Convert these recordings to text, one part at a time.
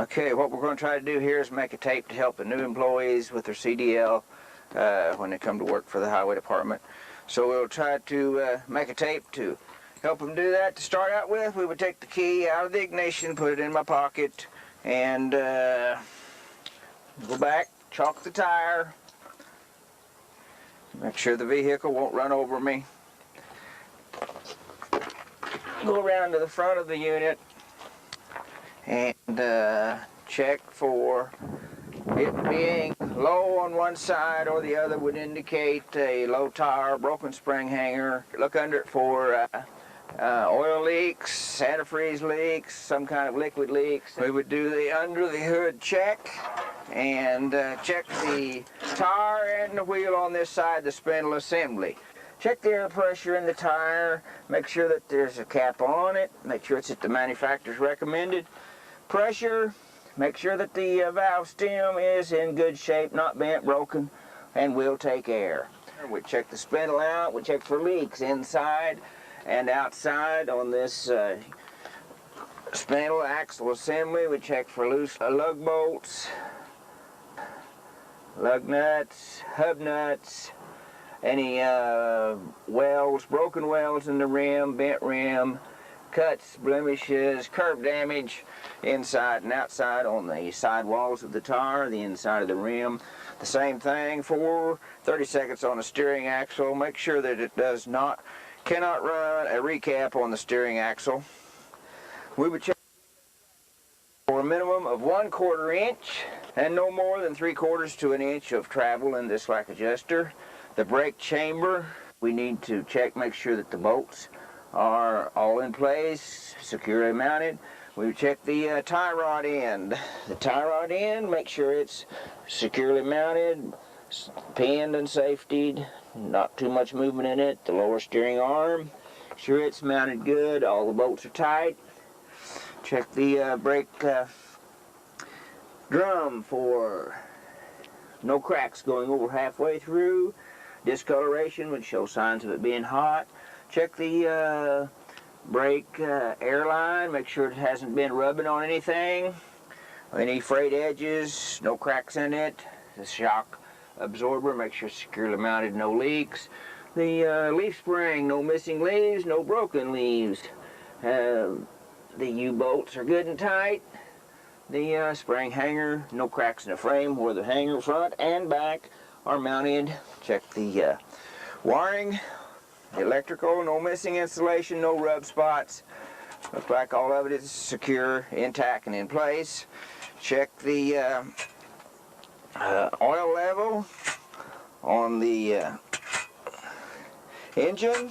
Okay, what we're going to try to do here is make a tape to help the new employees with their CDL when they come to work for the highway department. So we'll try to make a tape to help them do that. To start out with, we would take the key out of the ignition, put it in my pocket, and go back, chalk the tire, make sure the vehicle won't run over me. Go around to the front of the unit and check for it being low on one side or the other would indicate a low tire, broken spring hanger. Look under it for oil leaks, antifreeze leaks, some kind of liquid leaks. We would do the under the hood check and check the tire and the wheel on this side, the spindle assembly. Check the air pressure in the tire, make sure that there's a cap on it, make sure it's at the manufacturer's recommended pressure, make sure that the valve stem is in good shape, not bent, broken, and will take air. We check the spindle out, we check for leaks inside and outside on this spindle axle assembly. We check for loose lug bolts, lug nuts, hub nuts, any welds, broken welds in the rim, bent rim, cuts, blemishes, curb damage inside and outside on the side walls of the tire, the inside of the rim. The same thing for 30 seconds on the steering axle. Make sure that it cannot run a recap on the steering axle. We would check for a minimum of 1/4 inch and no more than 3/4 to an inch of travel in this slack adjuster. The brake chamber, we need to check, make sure that the bolts are all in place, securely mounted. We check the tie rod end. The tie rod end, make sure it's securely mounted, pinned and safetied, not too much movement in it. The lower steering arm, sure it's mounted good, all the bolts are tight. Check the brake drum for no cracks going over halfway through. Discoloration would show signs of it being hot. Check the brake airline, make sure it hasn't been rubbing on anything. Any frayed edges, no cracks in it. The shock absorber, make sure it's securely mounted, no leaks. The leaf spring, no missing leaves, no broken leaves. The U-bolts are good and tight. The spring hanger, no cracks in the frame where the hanger front and back are mounted. Check the wiring, the electrical, no missing insulation, no rub spots. Looks like all of it is secure, intact, and in place. Check the oil level on the engine.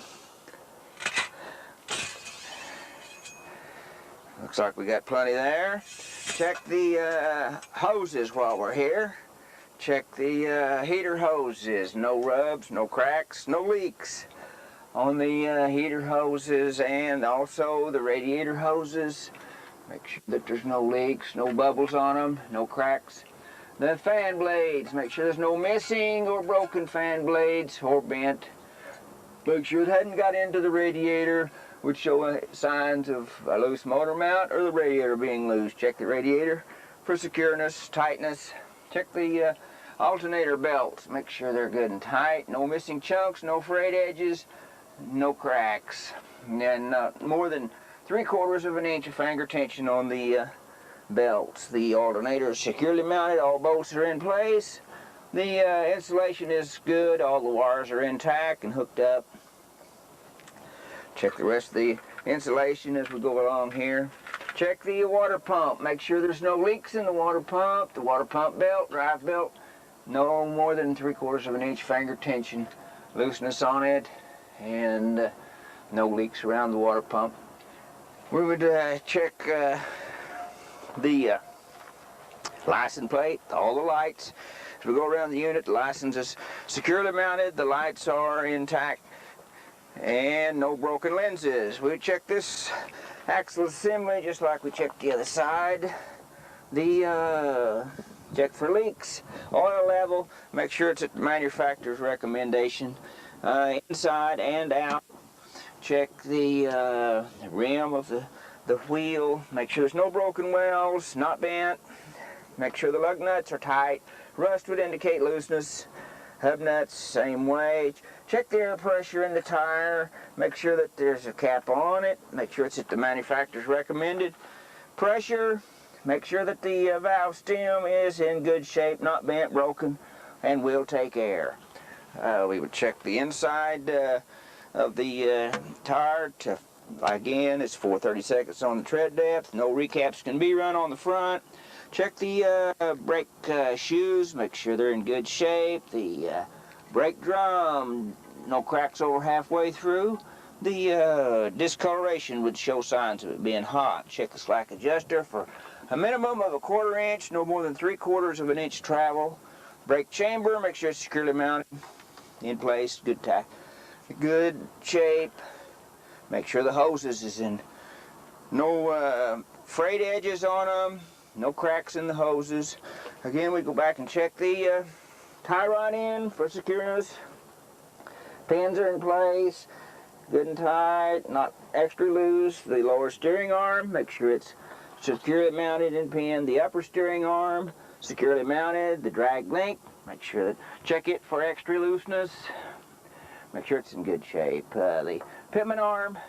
Looks like we got plenty there. Check the hoses while we're here. Check the heater hoses, no rubs, no cracks, no leaks on the heater hoses, and also the radiator hoses. Make sure that there's no leaks, no bubbles on them, no cracks. The fan blades, make sure there's no missing or broken fan blades or bent. Make sure it hadn't got into the radiator, which show signs of a loose motor mount or the radiator being loose. Check the radiator for secureness, tightness. Check the alternator belts, make sure they're good and tight, no missing chunks, no frayed edges, no cracks, and more than 3/4 of an inch of finger tension on the belts. The alternator is securely mounted, all bolts are in place. The insulation is good, all the wires are intact and hooked up. Check the rest of the insulation as we go along here. Check the water pump, make sure there's no leaks in the water pump belt, drive belt, no more than 3/4 of an inch finger tension looseness on it, and no leaks around the water pump. We would check the license plate, all the lights. As we go around the unit, the license is securely mounted, the lights are intact, and no broken lenses. We check this axle assembly just like we checked the other side. Check for leaks, oil level, make sure it's at the manufacturer's recommendation, inside and out. Check the rim of the the wheel. Make sure there's no broken welds, not bent. Make sure the lug nuts are tight. Rust would indicate looseness. Hub nuts, same way. Check the air pressure in the tire. Make sure that there's a cap on it. Make sure it's at the manufacturer's recommended pressure. Make sure that the valve stem is in good shape, not bent, broken, and will take air. We would check the inside of the tire. Again, it's 4/32 on the tread depth. No recaps can be run on the front. Check the brake shoes, make sure they're in good shape. The brake drum, no cracks over halfway through. The discoloration would show signs of it being hot. Check the slack adjuster for a minimum of 1/4 inch, no more than 3/4 of an inch travel. Brake chamber, make sure it's securely mounted, in place, good shape. Make sure the hoses is in no frayed edges on them. No cracks in the hoses. Again, we go back and check the tie rod in for secureness. Pins are in place, good and tight, not extra loose. The lower steering arm, make sure it's securely mounted and pinned. The upper steering arm, securely mounted. The drag link, make sure that check it for extra looseness. Make sure it's in good shape. The pitman arm,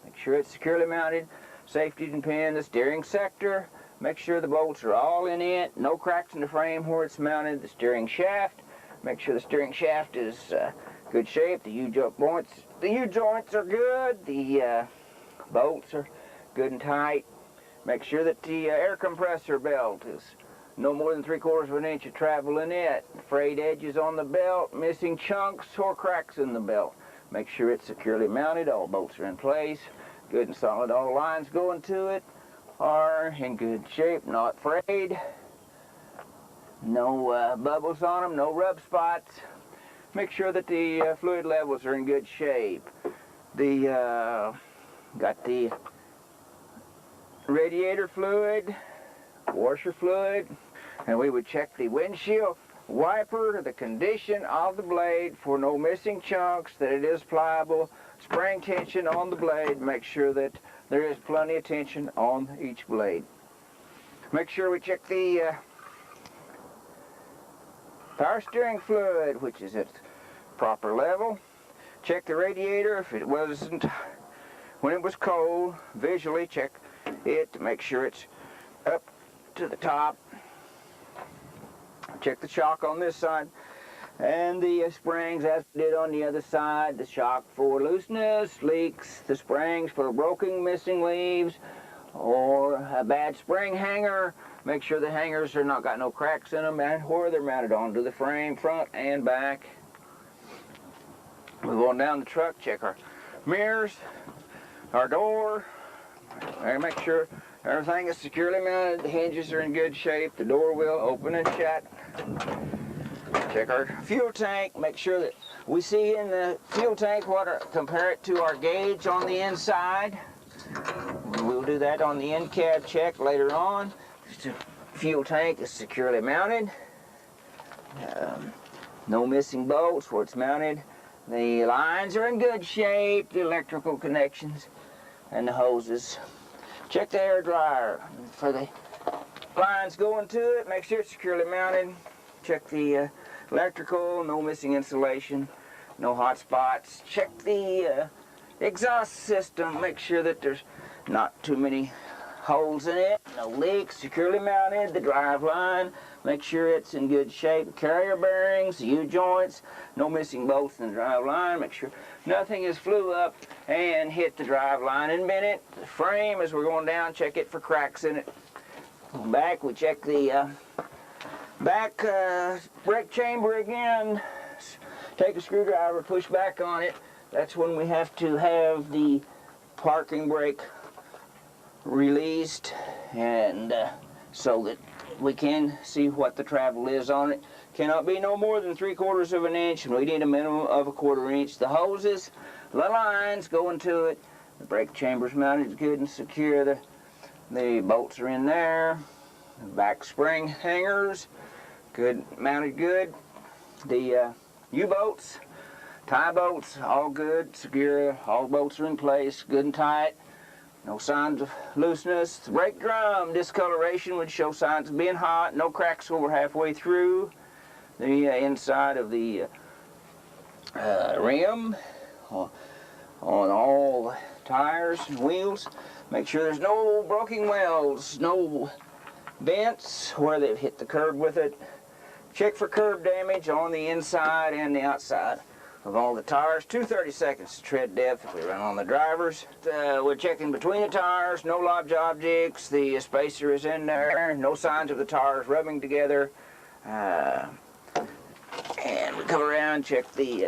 make sure it's securely mounted, safety and pinned. The steering sector, make sure the bolts are all in it, no cracks in the frame where it's mounted. The steering shaft, make sure the steering shaft is good shape. The U-joints are good. The bolts are good and tight. Make sure that the air compressor belt is no more than 3/4 of an inch of travel in it. Frayed edges on the belt, missing chunks or cracks in the belt. Make sure it's securely mounted. All bolts are in place, good and solid. All lines going to it are in good shape, not frayed. No bubbles on them, no rub spots. Make sure that the fluid levels are in good shape. Got the radiator fluid, washer fluid, and we would check the windshield wiper, the condition of the blade for no missing chunks, that it is pliable, spring tension on the blade. Make sure that there is plenty of tension on each blade. Make sure we check the power steering fluid, which is at proper level. Check the radiator if it wasn't, when it was cold. Visually check it to make sure it's up to the top. Check the shock on this side and the springs as we did on the other side. The shock for looseness, leaks, the springs for broken, missing leaves, or a bad spring hanger. Make sure the hangers are not got no cracks in them and where they're mounted onto the frame, front and back. Move on down the truck, check our mirrors, our door, and make sure everything is securely mounted. The hinges are in good shape. The door will open and shut. Check our fuel tank. Make sure that we see in the fuel tank compare it to our gauge on the inside. We'll do that on the end cab check later on. The fuel tank is securely mounted. No missing bolts where it's mounted. The lines are in good shape. The electrical connections and the hoses. Check the air dryer for the lines going to it. Make sure it's securely mounted. Check the electrical, no missing insulation, no hot spots. Check the exhaust system. Make sure that there's not too many holes in it, no leaks, securely mounted. The drive line, make sure it's in good shape. Carrier bearings, U-joints, no missing bolts in the drive line. Make sure nothing is flew up and hit the drive line and bent it. The frame, as we're going down, check it for cracks in it. Back, we check the back brake chamber again. Take a screwdriver, push back on it. That's when we have to have the parking brake released, and so that we can see what the travel is on it. Cannot be no more than 3/4 of an inch, and we need a minimum of 1/4 inch. The hoses, the lines going to it. The brake chamber's mounted good and secure. The bolts are in there. The back spring hangers, good, mounted good. The U-bolts, tie bolts, all good, secure. All bolts are in place, good and tight. No signs of looseness. The brake drum discoloration would show signs of being hot. No cracks over halfway through the inside of the rim on all tires and wheels. Make sure there's no broken welds, no vents where they've hit the curb with it. Check for curb damage on the inside and the outside of all the tires. 2 seconds tread depth if we run on the drivers. We're checking between the tires, no lodge objects, the spacer is in there, no signs of the tires rubbing together. And we come around, check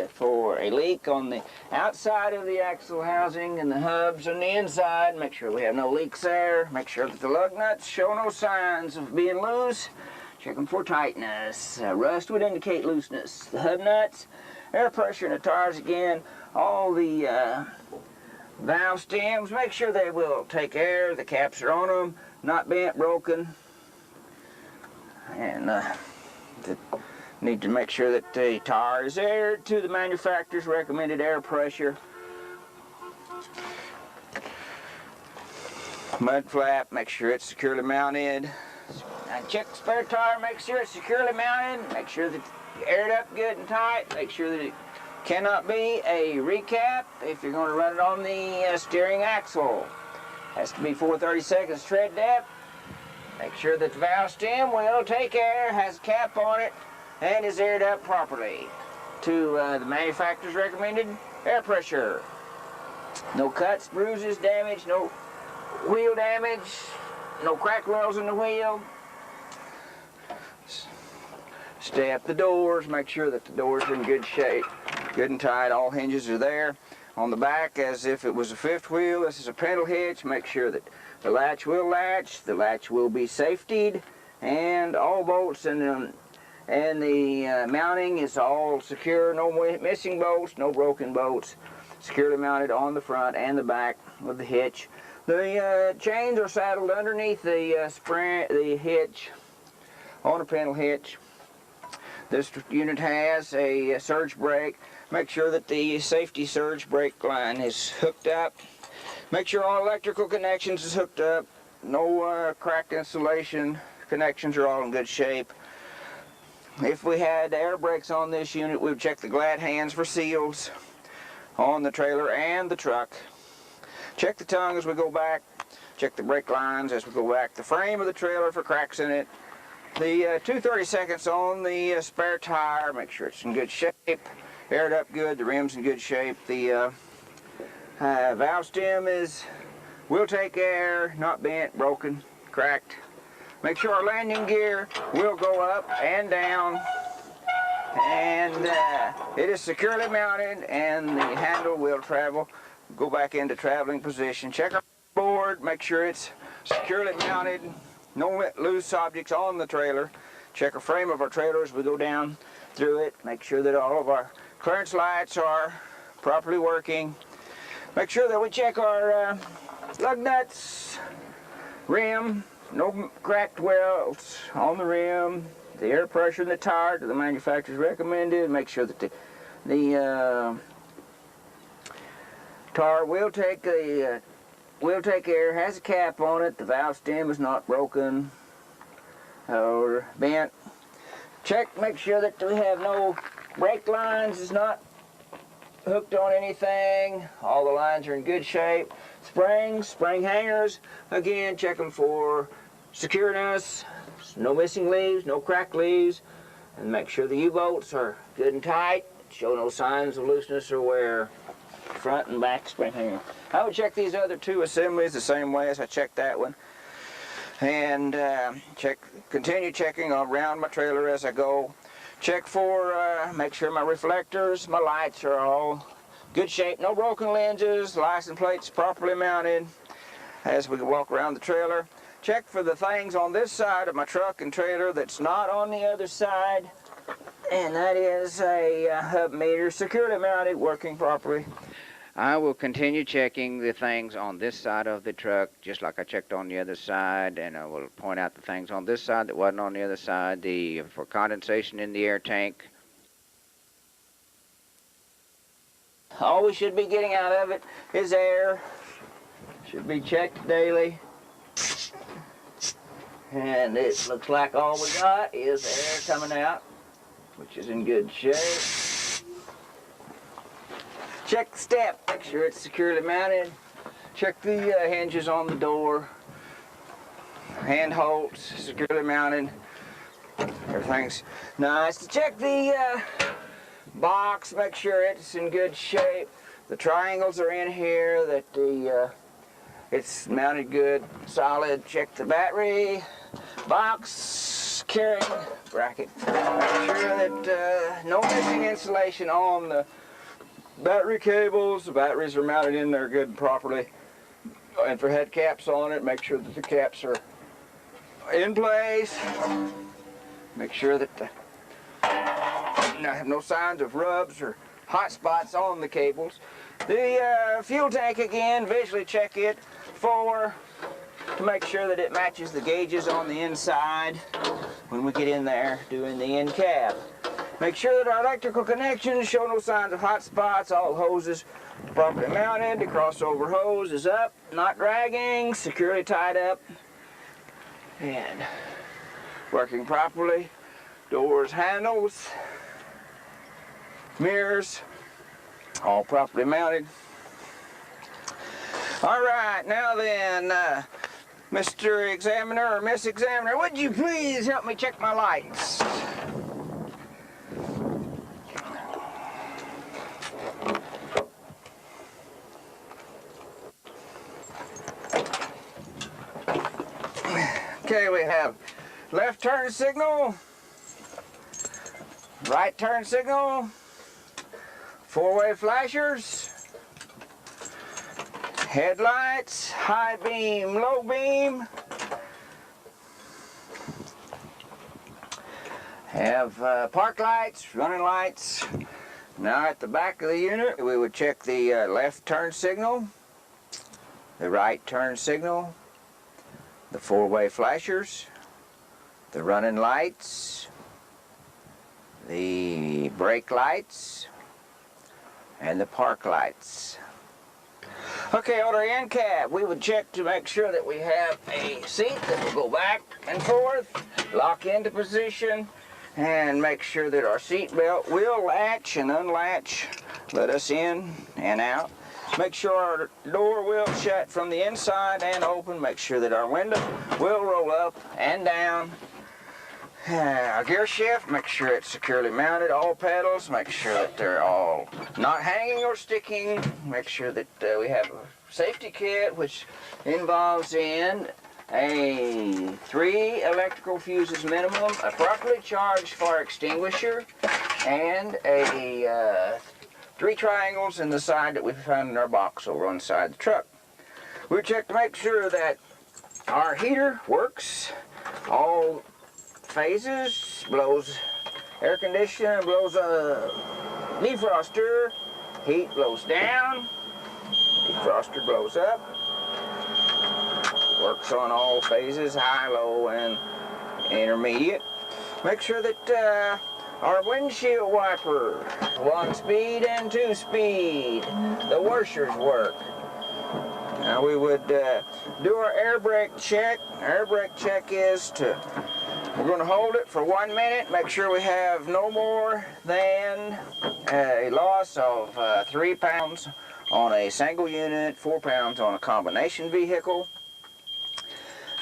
for a leak on the outside of the axle housing and the hubs on the inside. Make sure we have no leaks there. Make sure that the lug nuts show no signs of being loose. Check them for tightness. Rust would indicate looseness. The hub nuts, air pressure in the tires again. All the valve stems, make sure they will take air. The caps are on them, not bent, broken. And need to make sure that the tire is aired to the manufacturer's recommended air pressure. Mud flap, make sure it's securely mounted. Now check the spare tire, make sure it's securely mounted. Make sure that it's aired up good and tight. Make sure that it cannot be a recap if you're going to run it on the steering axle. Has to be 4 seconds tread depth. Make sure that the valve stem will take air, has a cap on it, and is aired up properly to the manufacturer's recommended air pressure. No cuts, bruises, damage, no wheel damage, no cracked welds in the wheel. Step the doors, make sure that the doors are in good shape, good and tight, all hinges are there. On the back, as if it was a fifth wheel, this is a pedal hitch. Make sure that the latch will latch, the latch will be safetied, and all bolts and the mounting is all secure, no missing bolts, no broken bolts, securely mounted on the front and the back of the hitch. The chains are saddled underneath the hitch on a panel hitch. This unit has a surge brake. Make sure that the safety surge brake line is hooked up. Make sure all electrical connections is hooked up. No cracked insulation. Connections are all in good shape. If we had air brakes on this unit, we would check the glad hands for seals on the trailer and the truck. Check the tongue as we go back. Check the brake lines as we go back. The frame of the trailer for cracks in it. The 2 seconds on the spare tire. Make sure it's in good shape. Aired up good. The rim's in good shape. The valve stem will take air, not bent, broken, cracked. Make sure our landing gear will go up and down, and it is securely mounted, and the handle will go back into traveling position. Check our board, make sure it's securely mounted, no loose objects on the trailer. Check the frame of our trailer as we go down through it. Make sure that all of our clearance lights are properly working. Make sure that we check our lug nuts, rim, no cracked welds on the rim, the air pressure in the tire to the manufacturer's recommended. Make sure that the tire will take air, has a cap on it. The valve stem is not broken or bent. Check, make sure that we have no brake lines is not hooked on anything. All the lines are in good shape. Springs, spring hangers, again, check them for secureness, no missing leaves, no cracked leaves, and make sure the U-bolts are good and tight, show no signs of looseness or wear. Front and back spring hanger. I would check these other two assemblies the same way as I checked that one, and continue checking around my trailer as I go. Check for, make sure my reflectors, my lights are all good shape, no broken lenses, license plates properly mounted as we walk around the trailer. Check for the things on this side of my truck and trailer that's not on the other side, and that is a hub meter, securely mounted, working properly. I will continue checking the things on this side of the truck just like I checked on the other side, and I will point out the things on this side that wasn't on the other side, for condensation in the air tank. All we should be getting out of it is air. Should be checked daily. And it looks like all we got is air coming out, which is in good shape. Check the step, make sure it's securely mounted. Check the hinges on the door. Hand holds, securely mounted. Everything's nice. Check the box, make sure it's in good shape. The triangles are in here, that it's mounted good, solid. Check the battery box carrying bracket. Make sure that no missing insulation on the battery cables. The batteries are mounted in there good and properly. And for head caps on it, make sure that the caps are in place. Make sure that have no signs of rubs or hot spots on the cables. The fuel tank, again, visually check it to make sure that it matches the gauges on the inside when we get in there doing the end cap. Make sure that our electrical connections show no signs of hot spots. All hoses properly mounted. The crossover hose is up, not dragging, securely tied up, and working properly. Doors, handles, mirrors, all properly mounted. All right, now then, Mr. Examiner or Miss Examiner, would you please help me check my lights? Okay, we have left turn signal, right turn signal, four-way flashers, headlights, high beam, low beam. Have park lights, running lights. Now at the back of the unit, we would check the left turn signal, the right turn signal, the four-way flashers, the running lights, the brake lights, and the park lights. Okay, on our end cap, we would check to make sure that we have a seat that will go back and forth, lock into position, and make sure that our seat belt will latch and unlatch, let us in and out. Make sure our door will shut from the inside and open. Make sure that our window will roll up and down. Our gear shift, make sure it's securely mounted. All pedals, make sure that they're all not hanging or sticking. Make sure that we have a safety kit, which involves in 3 electrical fuses minimum, a properly charged fire extinguisher, and 3 triangles in the side that we found in our box over on the side of the truck. We check to make sure that our heater works, all phases, blows air conditioner, blows a defroster, heat blows down, defroster blows up, works on all phases, high, low, and intermediate. Make sure that our windshield wiper, 1-speed and 2-speed, the washers work. Now we would do our air brake check. Air brake check is we're going to hold it for 1 minute, make sure we have no more than a loss of 3 pounds on a single unit, 4 pounds on a combination vehicle.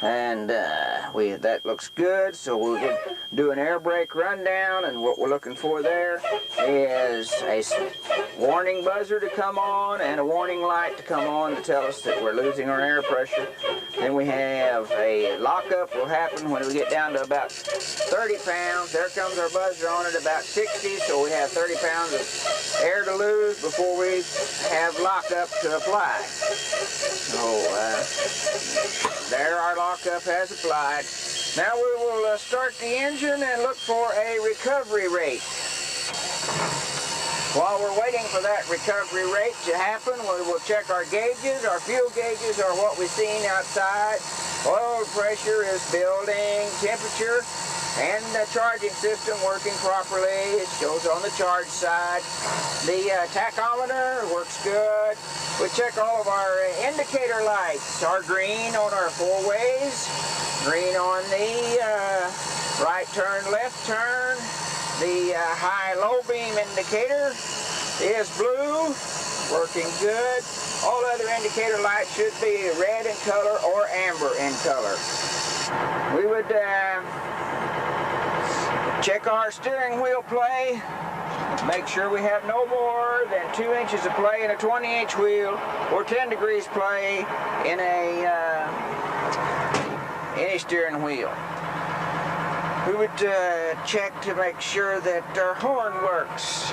And that looks good, so we'll do an air brake rundown, and what we're looking for there is a warning buzzer to come on and a warning light to come on to tell us that we're losing our air pressure. Then we have a lockup will happen when we get down to about 30 pounds. There comes our buzzer on at about 60, so we have 30 pounds of air to lose before we have lockup to apply. So there our lockup has applied. Now we will start the engine and look for a recovery rate. While we're waiting for that recovery rate to happen, we will check our gauges. Our fuel gauges are what we've seen outside. Oil pressure is building. Temperature And the charging system working properly. It shows on the charge side. The tachometer works good. We check all of our indicator lights. Are green on our four-ways, green on the right turn, left turn. The high-low beam indicator is blue, working good. All other indicator lights should be red in color or amber in color. We would check our steering wheel play, make sure we have no more than 2 inches of play in a 20-inch wheel or 10 degrees play in any steering wheel. We would check to make sure that our horn works.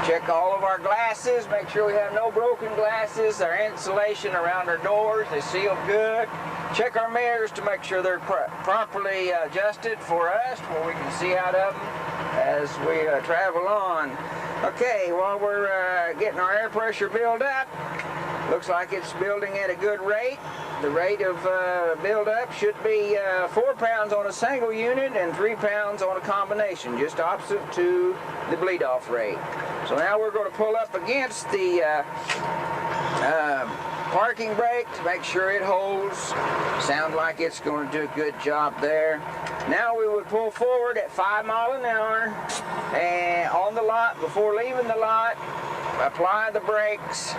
Check all of our glasses, make sure we have no broken glasses, our insulation around our doors is sealed good. Check our mirrors to make sure they're properly adjusted for us where we can see out of them as we travel on. Okay, while we're getting our air pressure built up, looks like it's building at a good rate. The rate of build-up should be 4 pounds on a single unit and 3 pounds on a combination, just opposite to the bleed-off rate. So now we're going to pull up against the parking brake to make sure it holds. Sounds like it's going to do a good job there. Now we would pull forward at 5 miles an hour and on the lot before leaving the lot. Apply the brakes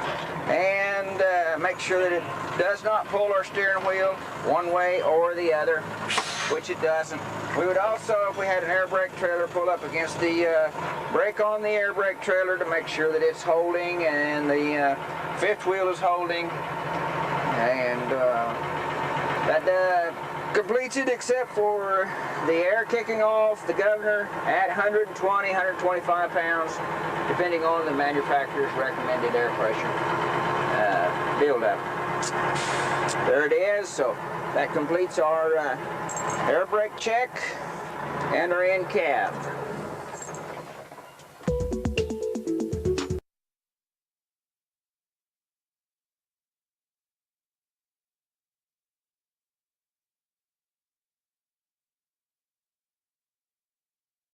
and make sure that it does not pull our steering wheel one way or the other, which it doesn't. We would also, if we had an air brake trailer, pull up against the brake on the air brake trailer to make sure that it's holding and the fifth wheel is holding. And that completes it except for the air kicking off the governor at 120, 125 pounds, depending on the manufacturer's recommended air pressure buildup. There it is. So that completes our air brake check and our in cab.